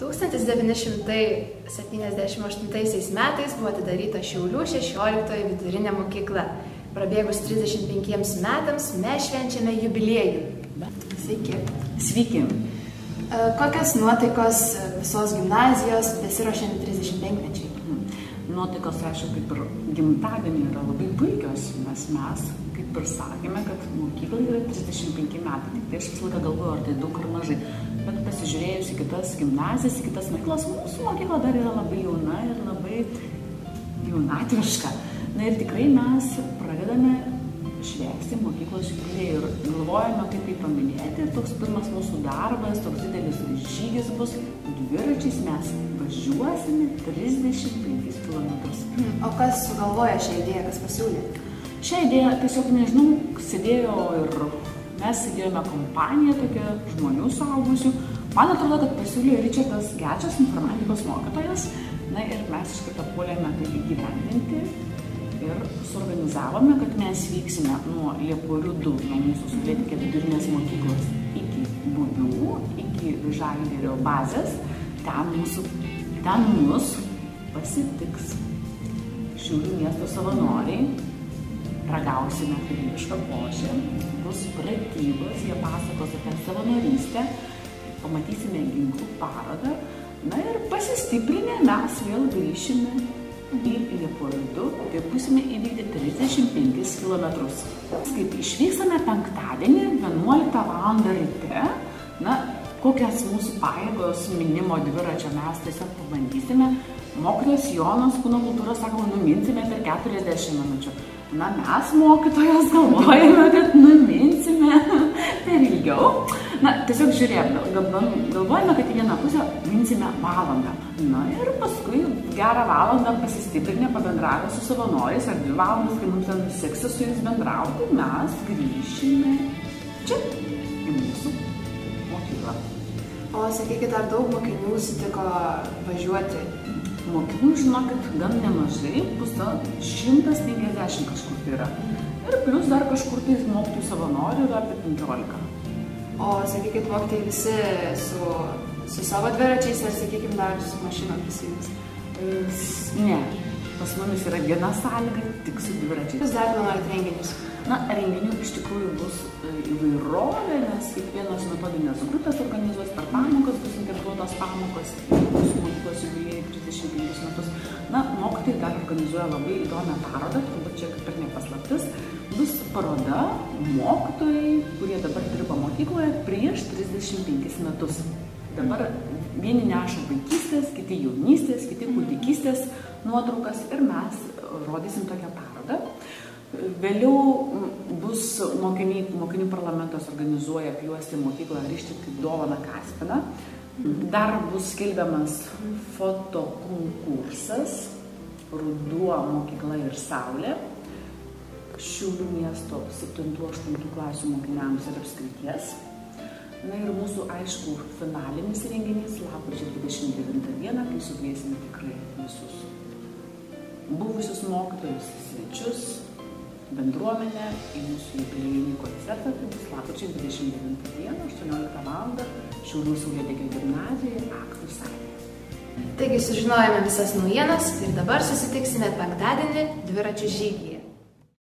1978 metais buvo atidaryta Šiaulių 16 vidurinė mokykla. Prabėgus 35 metams mes švenčiame jubiliejų. Sveiki. Sveiki. Kokios nuotaikos visos gimnazijos besiruošiant 35-mečiai? Nuotaikos, aišku, kaip ir gimtadienį yra labai puikios, nes mes, kaip ir sakėme, kad mokyklai yra 35 metai. Tik tai aš visą laiką galvoju, ar tai daug ar mažai. Bet pasižiūrėjus į kitas gimnazijas, į kitas mokyklas, mūsų mokykla dar yra labai jauna ir labai jaunatviška. Na ir tikrai mes pradedame švęsti mokyklos jubiliejų ir galvojame, kaip tai paminėti. Ir toks pirmas mūsų darbas, toks didelis žygis bus, dviračiais mes važiuosime 35 km. O kas sugalvoja šią idėją, kas pasiūlė? Šią idėją tiesiog, nežinau, sėdėjo ir mes sėdėjome kompanija tokia žmonių suaugusių. Man atrodo, kad pasiūlė Ričardas Gečas, informatikos mokytojas. Na ir mes iš karto puolėme tai įgyvendinti ir suorganizavome, kad mes vyksime nuo Lieporių 2, nuo mūsų Saulėtekio vidurinės mokyklos iki Bubių, iki Žalgirio bazės. Ten mus pasitiks Šiaulių miesto savanoriai, ragausime kūrybišką košę, bus pratybos, jie pasakos apie savanorystę, pamatysime ginklų parodą, na ir pasistiprinę mes vėl grįšime į Lieporių 2 ir būsime įvykdyti 35 km. Kaip išvyksime penktadienį 11 val. Ryte, na, kokias mūsų pajėgos minimo dviračio mes tiesiog pabandysime. Mokytojas Jonas kūno kultūros sako, numinsime per 40 minučių. Na, mes mokytojas galvojame, kad numinsime per ilgiau. Na, tiesiog žiūrėjome, galvojame, kad į vieną pusę minsime valandą. Na ir paskui gerą valandą pasistiprinę, pabendravę su savanoriais, ar 2 valandas, kai mums ten seksis su jais bendrauti, mes grįšime čia į mūsų mokyklą. O sakykit, ar daug mokinių sutiko važiuoti? Mokinių, žinokit, gan nemažai, 150 kažkur tai yra. Ir plus dar kažkur tai mokytojų savanorių yra apie 15. O sakykit, mokytojai visi su savo dviračiais ar, sakykime, dar su mašinom prisijungs? Ne, pas mumis yra viena sąlyga, tik su dviračiais. Jūs dar planuojate renginius? Na, renginių iš tikrųjų bus įvairovė, nes kiekvienos metodinės grupės organizuos per pamokas, bus integruotos pamokos, mūsų mokyklos jubiliejai 35 metus. Na, mokytojai dar organizuoja labai įdomią parodą, turbūt čia kaip ir nepaslaptis. Bus paroda mokytojai, kurie dabar dirba mokykloje prieš 35 metus. Dabar vieni neša vaikystės, kiti jaunystės, kiti kūdikystės nuotraukas ir mes rodysim tokią parodą. Vėliau bus mokinių parlamentas organizuoja Apjuosti mokyklą rišti kaip dovaną Kaspiną. Dar bus skelbiamas fotokonkursas Ruduo mokykla ir saulė Šiaulių miesto 7-8 klasių mokiniams ir apskrities. Na ir mūsų, aišku, finalinis renginys lapkričio 29 dieną, kai sukviesime tikrai visus buvusius mokytojus, svečius, bendruomenę į mūsų jubiliejinį koncertą, tai bus lapkričio 29 dieną, 18 val. Šiaulių Saulėtekio gimnazijoje aktų salėje. Taigi sužinojome visas naujienas ir dabar susitiksime penktadienį dviračių žygyje.